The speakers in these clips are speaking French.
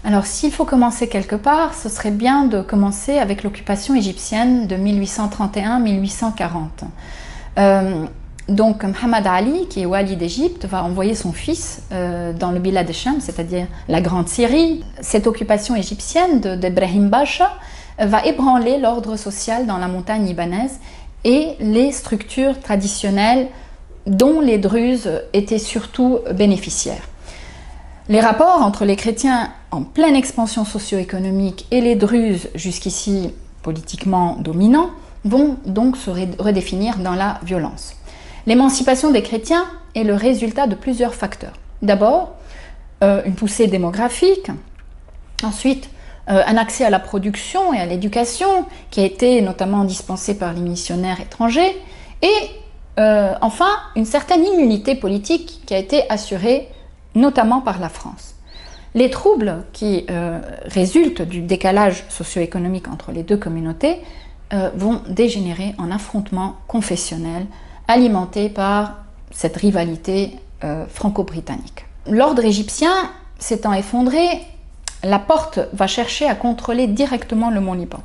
Alors s'il faut commencer quelque part, ce serait bien de commencer avec l'occupation égyptienne de 1831-1840. Donc Mohamed Ali, qui est wali d'Égypte, va envoyer son fils dans le Bilad Sham, c'est-à-dire la Grande Syrie. Cette occupation égyptienne d'Ebrahim Bacha va ébranler l'ordre social dans la montagne libanaise et les structures traditionnelles dont les Druzes étaient surtout bénéficiaires. Les rapports entre les chrétiens en pleine expansion socio-économique et les Druzes, jusqu'ici politiquement dominants, vont donc se redéfinir dans la violence. L'émancipation des chrétiens est le résultat de plusieurs facteurs. D'abord, une poussée démographique, ensuite un accès à la production et à l'éducation qui a été notamment dispensé par les missionnaires étrangers, et enfin une certaine immunité politique qui a été assurée notamment par la France. Les troubles qui résultent du décalage socio-économique entre les deux communautés vont dégénérer en affrontements confessionnels alimentés par cette rivalité franco-britannique. L'ordre égyptien s'étant effondré, la Porte va chercher à contrôler directement le Mont Liban.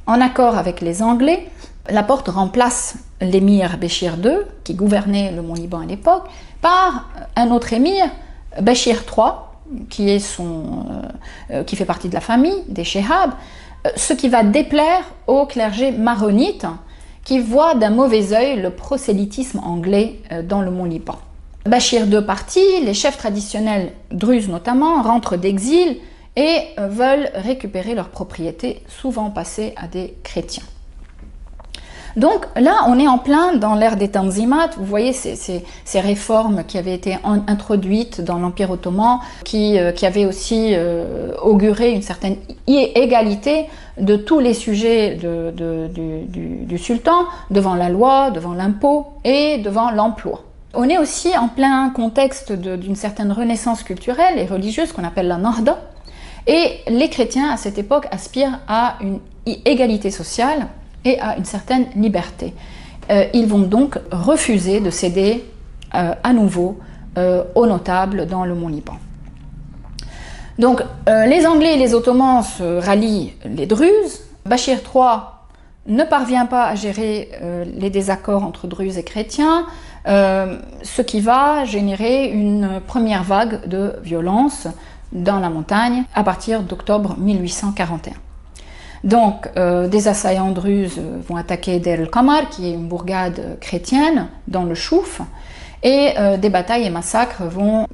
En accord avec les Anglais, la Porte remplace l'émir Béchir II, qui gouvernait le Mont Liban à l'époque, par un autre émir, Béchir III, qui fait partie de la famille des Shehab, ce qui va déplaire au clergé maronite qui voit d'un mauvais œil le prosélytisme anglais dans le Mont Liban. Béchir II parti, les chefs traditionnels druzes notamment rentrent d'exil et veulent récupérer leurs propriétés, souvent passées à des chrétiens. Donc là, on est en plein dans l'ère des Tanzimat. Vous voyez ces réformes qui avaient été introduites dans l'Empire ottoman, qui avaient aussi auguré une certaine égalité de tous les sujets du sultan, devant la loi, devant l'impôt et devant l'emploi. On est aussi en plein contexte d'une certaine renaissance culturelle et religieuse qu'on appelle la Nahda. Et les chrétiens, à cette époque, aspirent à une égalité sociale et à une certaine liberté. Ils vont donc refuser de céder à nouveau aux notables dans le Mont Liban. Donc les Anglais et les Ottomans se rallient les Druzes. Béchir III ne parvient pas à gérer les désaccords entre Druzes et chrétiens, ce qui va générer une première vague de violence dans la montagne à partir d'octobre 1841. Donc, des assaillants druzes vont attaquer Der el-Qamar, qui est une bourgade chrétienne, dans le Chouf, et des batailles et massacres vont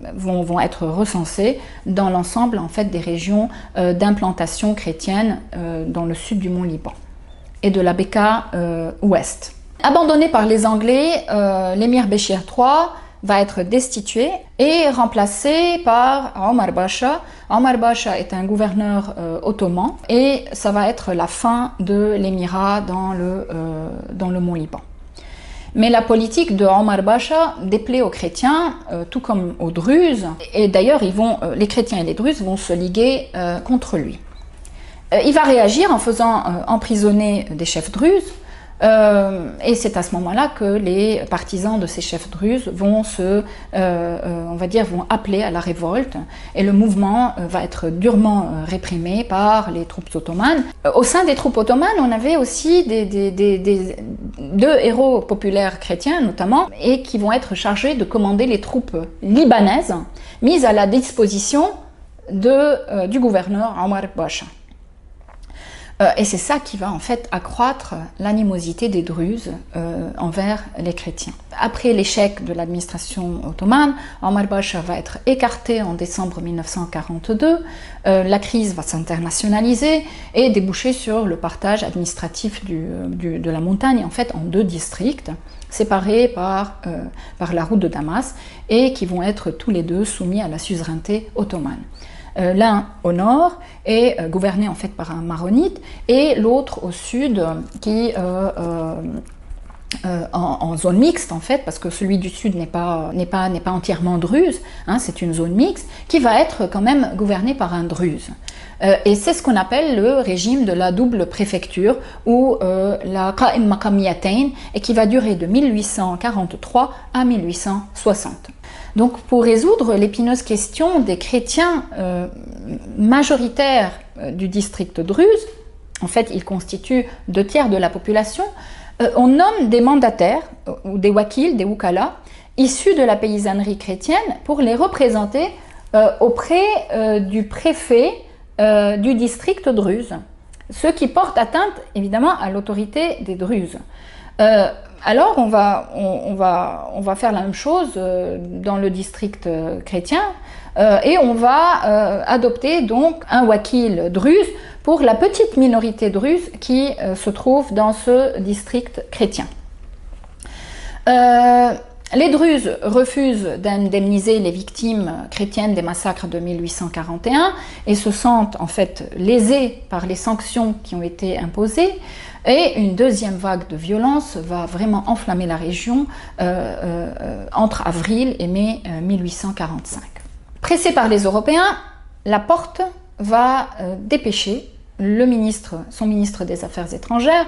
être recensés dans l'ensemble en fait, des régions d'implantation chrétienne dans le sud du Mont Liban et de la Bekaa ouest. Abandonné par les Anglais, l'émir Béchir III va être destitué et remplacé par Omar Bacha. Omar Bacha est un gouverneur ottoman et ça va être la fin de l'émirat dans le Mont Liban. Mais la politique de Omar Bacha déplaît aux chrétiens, tout comme aux Druzes, et d'ailleurs les chrétiens et les Druzes vont se liguer contre lui. Il va réagir en faisant emprisonner des chefs druzes, et c'est à ce moment-là que les partisans de ces chefs druzes vont vont appeler à la révolte, et le mouvement va être durement réprimé par les troupes ottomanes. Au sein des troupes ottomanes, on avait aussi deux héros populaires chrétiens notamment, et qui vont être chargés de commander les troupes libanaises mises à la disposition du gouverneur Omar Bacha. Et c'est ça qui va en fait accroître l'animosité des Druzes envers les chrétiens. Après l'échec de l'administration ottomane, Omar Bacha va être écarté en décembre 1942, la crise va s'internationaliser et déboucher sur le partage administratif de la montagne en fait en deux districts, séparés par la route de Damas et qui vont être tous les deux soumis à la suzeraineté ottomane. L'un au nord est gouverné en fait par un maronite et l'autre au sud qui en zone mixte en fait, parce que celui du sud n'est pas entièrement druze, hein, c'est une zone mixte qui va être quand même gouvernée par un druze. Et c'est ce qu'on appelle le régime de la double préfecture ou la Qa'im Maqamiyatain, et qui va durer de 1843 à 1860. Donc pour résoudre l'épineuse question des chrétiens majoritaires du district druze, en fait ils constituent 2/3 de la population, on nomme des mandataires ou des wakils, des wukala, issus de la paysannerie chrétienne pour les représenter auprès du préfet du district druze, ce qui porte atteinte évidemment à l'autorité des druzes. Alors on va faire la même chose dans le district chrétien et on va adopter donc un wakil druze pour la petite minorité druze qui se trouve dans ce district chrétien. Les druzes refusent d'indemniser les victimes chrétiennes des massacres de 1841 et se sentent en fait lésés par les sanctions qui ont été imposées. Et une deuxième vague de violence va vraiment enflammer la région entre avril et mai 1845. Pressé par les Européens, Laporte va dépêcher son ministre des Affaires étrangères,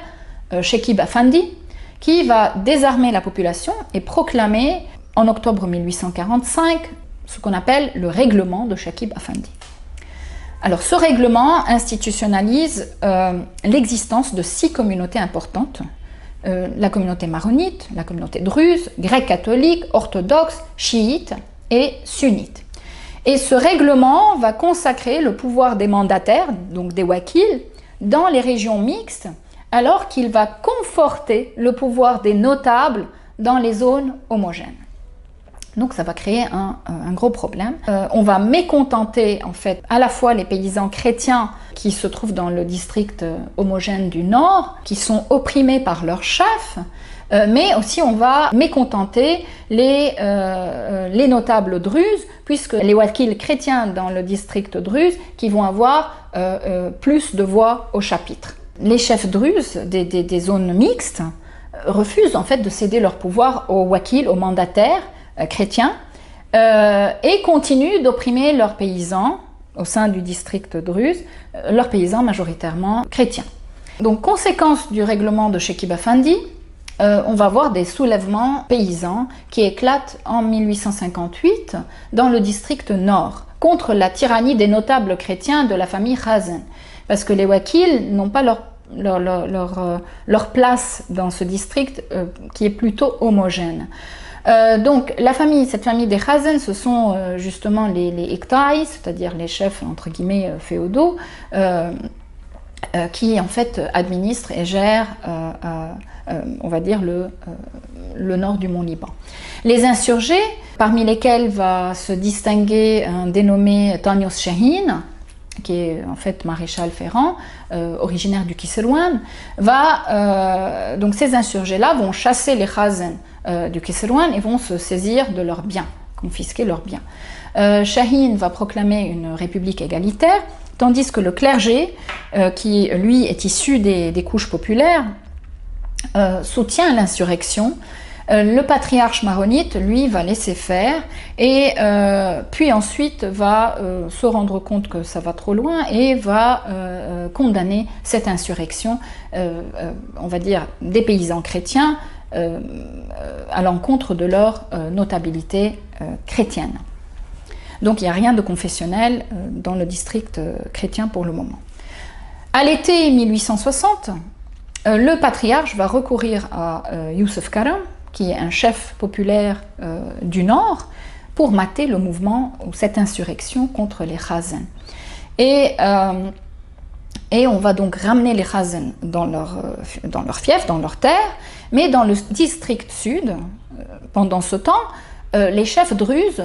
Chekib Afandi, qui va désarmer la population et proclamer en octobre 1845 ce qu'on appelle le règlement de Chekib Afandi. Alors ce règlement institutionnalise l'existence de 6 communautés importantes, la communauté maronite, la communauté druze, grecque catholique, orthodoxe, chiite et sunnite. Et ce règlement va consacrer le pouvoir des mandataires, donc des wakils, dans les régions mixtes, alors qu'il va conforter le pouvoir des notables dans les zones homogènes. Donc ça va créer un gros problème. On va mécontenter en fait à la fois les paysans chrétiens qui se trouvent dans le district homogène du Nord, qui sont opprimés par leurs chefs, mais aussi on va mécontenter les notables druzes, puisque les wakils chrétiens dans le district druze qui vont avoir plus de voix au chapitre. Les chefs druzes des zones mixtes refusent en fait de céder leur pouvoir aux wakils, aux mandataires chrétiens, et continuent d'opprimer leurs paysans au sein du district druze, leurs paysans majoritairement chrétiens. Donc conséquence du règlement de Chekib Afandi, on va voir des soulèvements paysans qui éclatent en 1858 dans le district nord, contre la tyrannie des notables chrétiens de la famille Khazen. Parce que les wakils n'ont pas leur place dans ce district qui est plutôt homogène. Donc cette famille des Khazen, ce sont justement les Ektaïs, c'est-à-dire les chefs entre guillemets féodaux, qui en fait administrent et gèrent, on va dire, le nord du Mont Liban. Les insurgés, parmi lesquels va se distinguer un dénommé Tanios Shahin, qui est en fait maréchal ferrant, originaire du Kisselouane, donc ces insurgés-là vont chasser les Khazen du Kisselouane et vont se saisir de leurs biens, confisquer leurs biens. Shahin va proclamer une république égalitaire, tandis que le clergé, qui lui est issu des couches populaires, soutient l'insurrection. Le patriarche maronite, lui, va laisser faire et puis ensuite va se rendre compte que ça va trop loin et va condamner cette insurrection, on va dire, des paysans chrétiens à l'encontre de leur notabilité chrétienne. Donc il n'y a rien de confessionnel dans le district chrétien pour le moment. À l'été 1860, le patriarche va recourir à Youssef Karam, qui est un chef populaire du Nord, pour mater le mouvement ou cette insurrection contre les Khazen. Et on va donc ramener les Khazen dans leur fief, dans leur terre, mais dans le district sud, pendant ce temps, les chefs druzes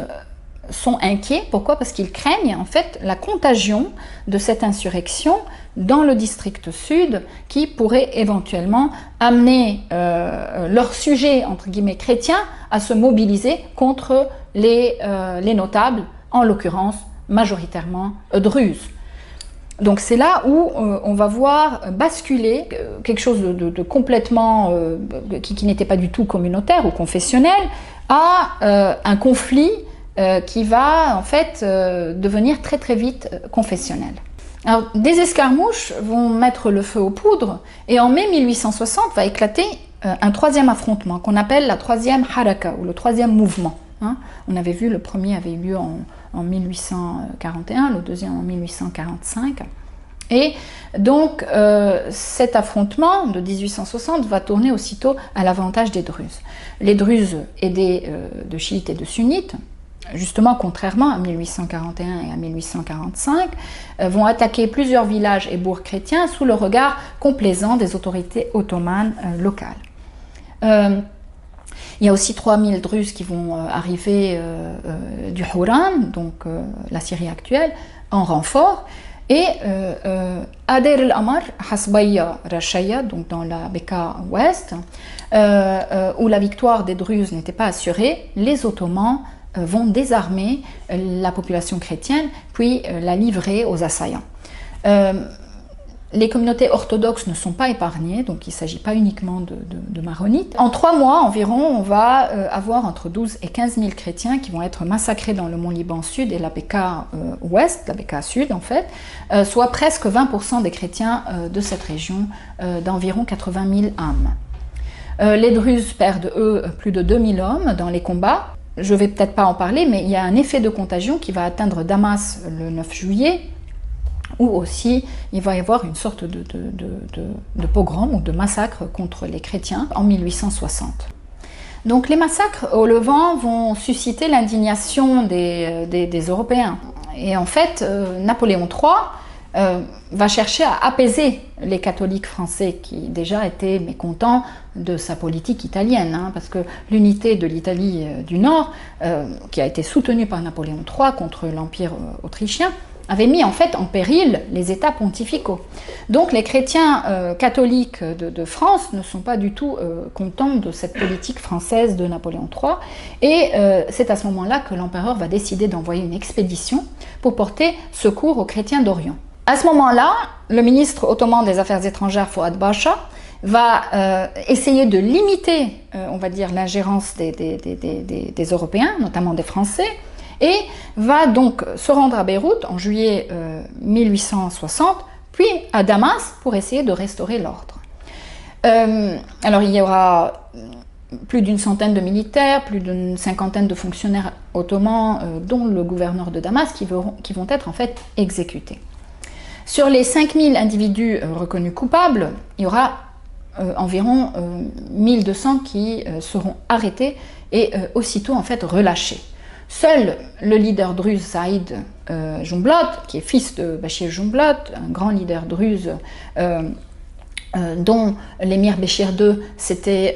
sont inquiets. Pourquoi? Parce qu'ils craignent en fait la contagion de cette insurrection dans le district sud qui pourrait éventuellement amener leurs sujets entre guillemets chrétiens à se mobiliser contre les notables, en l'occurrence majoritairement druzes. Donc c'est là où on va voir basculer quelque chose de complètement qui n'était pas du tout communautaire ou confessionnel à un conflit qui va en fait devenir très très vite confessionnel. Alors, des escarmouches vont mettre le feu aux poudres et en mai 1860 va éclater un troisième affrontement qu'on appelle la troisième haraka ou le troisième mouvement. Hein. On avait vu le premier avait eu lieu en 1841, le deuxième en 1845. Et donc cet affrontement de 1860 va tourner aussitôt à l'avantage des Druzes. Les Druzes aidés de chiites et de sunnites, justement contrairement à 1841 et à 1845, vont attaquer plusieurs villages et bourgs chrétiens sous le regard complaisant des autorités ottomanes locales. Il y a aussi 3000 Druzes qui vont arriver du Houran, donc la Syrie actuelle, en renfort. Et Ader el-Amar, Hasbaya Rashaya, donc dans la Beka ouest, où la victoire des Druzes n'était pas assurée, les Ottomans vont désarmer la population chrétienne, puis la livrer aux assaillants. Les communautés orthodoxes ne sont pas épargnées, donc il ne s'agit pas uniquement de maronites. En 3 mois environ, on va avoir entre 12 et 15 000 chrétiens qui vont être massacrés dans le Mont Liban Sud et la Beka Ouest, la Beka Sud en fait, soit presque 20% des chrétiens de cette région, d'environ 80 000 âmes. Les Druzes perdent, eux, plus de 2000 hommes dans les combats. Je ne vais peut-être pas en parler, mais il y a un effet de contagion qui va atteindre Damas le 9 juillet, où aussi il va y avoir une sorte de pogrom ou de massacre contre les chrétiens en 1860. Donc les massacres au Levant vont susciter l'indignation des Européens. Et en fait, Napoléon III va chercher à apaiser les catholiques français qui déjà étaient mécontents de sa politique italienne, hein, parce que l'unité de l'Italie du Nord, qui a été soutenue par Napoléon III contre l'Empire autrichien, avait mis en fait en péril les États pontificaux. Donc les chrétiens catholiques de France ne sont pas du tout contents de cette politique française de Napoléon III, et c'est à ce moment-là que l'empereur va décider d'envoyer une expédition pour porter secours aux chrétiens d'Orient. À ce moment-là, le ministre ottoman des Affaires étrangères, Fouad Bacha, va essayer de limiter, on va dire, l'ingérence des Européens, notamment des Français, et va donc se rendre à Beyrouth en juillet 1860, puis à Damas pour essayer de restaurer l'ordre. Alors il y aura plus d'une centaine de militaires, plus d'une cinquantaine de fonctionnaires ottomans, dont le gouverneur de Damas, qui vont être en fait exécutés. Sur les 5000 individus reconnus coupables, il y aura environ 1200 qui seront arrêtés et aussitôt en fait relâchés. Seul le leader druze Saïd Jumblat, qui est fils de Bachir Jumblat, un grand leader druze dont l'émir Béchir II s'était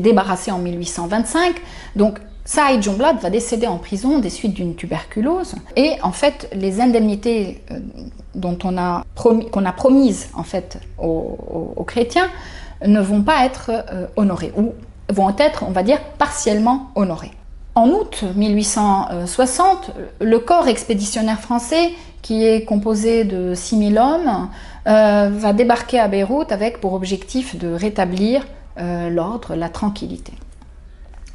débarrassé en 1825, donc Saïd Jumblat va décéder en prison des suites d'une tuberculose, et en fait les indemnités qu'on a promises en fait aux chrétiens ne vont pas être honorées, ou vont être, on va dire, partiellement honorées. En août 1860, le corps expéditionnaire français, qui est composé de 6000 hommes, va débarquer à Beyrouth avec pour objectif de rétablir l'ordre, la tranquillité,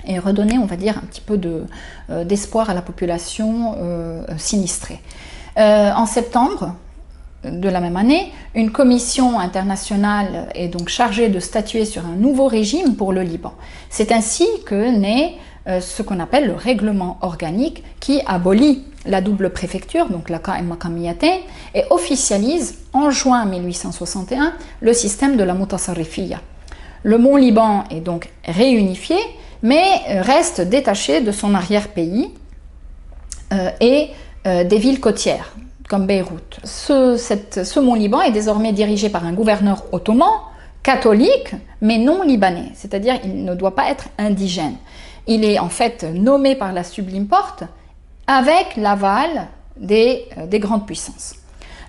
et redonner, on va dire, un petit peu d'espoir à la population sinistrée. En septembre de la même année, une commission internationale est donc chargée de statuer sur un nouveau régime pour le Liban. C'est ainsi que naît ce qu'on appelle le règlement organique, qui abolit la double préfecture, donc la Qa'im Maqamiyatain, et officialise en juin 1861 le système de la Mutasarrifiyya. Le Mont Liban est donc réunifié, mais reste détaché de son arrière-pays et des villes côtières, comme Beyrouth. Ce Mont Liban est désormais dirigé par un gouverneur ottoman, catholique, mais non libanais, c'est-à-dire il ne doit pas être indigène. Il est en fait nommé par la Sublime Porte avec l'aval des grandes puissances.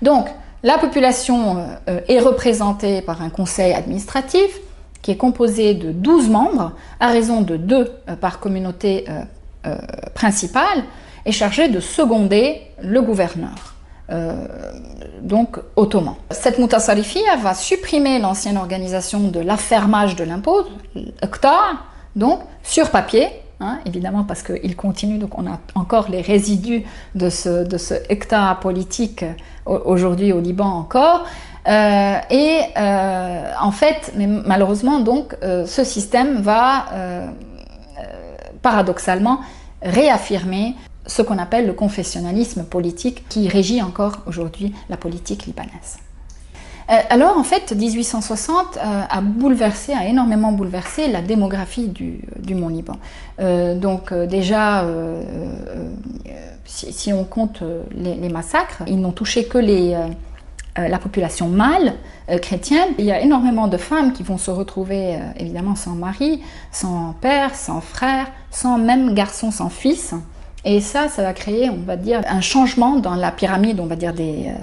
Donc, la population est représentée par un conseil administratif qui est composé de 12 membres, à raison de 2 par communauté principale, et chargé de seconder le gouverneur. donc ottoman. Cette Mutasarrifia va supprimer l'ancienne organisation de l'affermage de l'impôt, l'Iqta', donc sur papier, hein, évidemment parce qu'il continue, donc on a encore les résidus de ce Iqta' politique aujourd'hui au Liban encore. En fait, mais malheureusement, donc, ce système va paradoxalement réaffirmer ce qu'on appelle le confessionnalisme politique qui régit encore aujourd'hui la politique libanaise. Alors en fait, 1860 a énormément bouleversé la démographie du Mont Liban. Déjà, si on compte les massacres, ils n'ont touché que la population mâle chrétienne. Il y a énormément de femmes qui vont se retrouver évidemment sans mari, sans père, sans frère, sans même garçon, sans fils. Et ça va créer, on va dire, un changement dans la pyramide, on va dire, des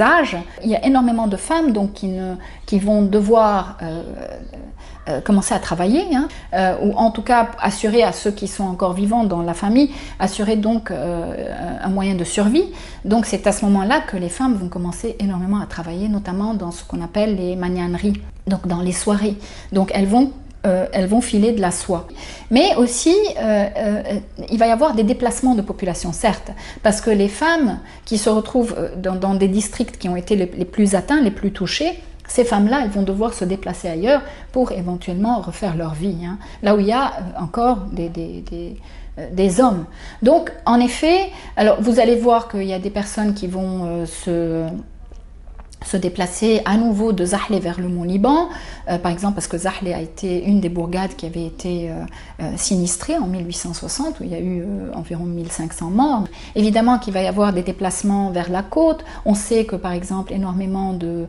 âges. Il y a énormément de femmes donc, qui vont devoir commencer à travailler, hein, ou en tout cas assurer à ceux qui sont encore vivants dans la famille, assurer donc un moyen de survie. Donc c'est à ce moment-là que les femmes vont commencer énormément à travailler, notamment dans ce qu'on appelle les magnaneries, donc dans les soirées. Donc elles vont filer de la soie. Mais aussi, il va y avoir des déplacements de population, certes, parce que les femmes qui se retrouvent dans des districts qui ont été les plus atteints, les plus touchés, ces femmes-là, elles vont devoir se déplacer ailleurs pour éventuellement refaire leur vie, hein, là où il y a encore des hommes. Donc, en effet, alors vous allez voir qu'il y a des personnes qui vont se déplacer à nouveau de Zahle vers le Mont Liban, par exemple parce que Zahle a été une des bourgades qui avait été sinistrée en 1860, où il y a eu environ 1500 morts. Évidemment qu'il va y avoir des déplacements vers la côte. On sait que par exemple énormément de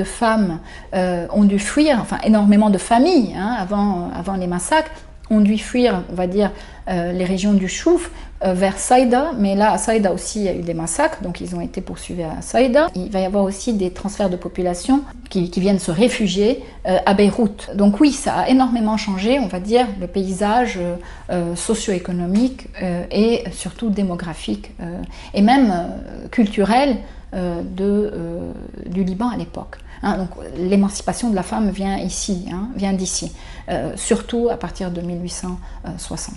femmes ont dû fuir, enfin énormément de familles, hein, avant les massacres, ont dû fuir, on va dire, les régions du Chouf vers Saïda, mais là à Saïda aussi il y a eu des massacres, donc ils ont été poursuivis à Saïda. Il va y avoir aussi des transferts de population qui viennent se réfugier à Beyrouth. Donc oui, ça a énormément changé, on va dire, le paysage socio-économique et surtout démographique et même culturel du Liban à l'époque. Hein, donc l'émancipation de la femme vient ici, hein, vient d'ici, surtout à partir de 1860.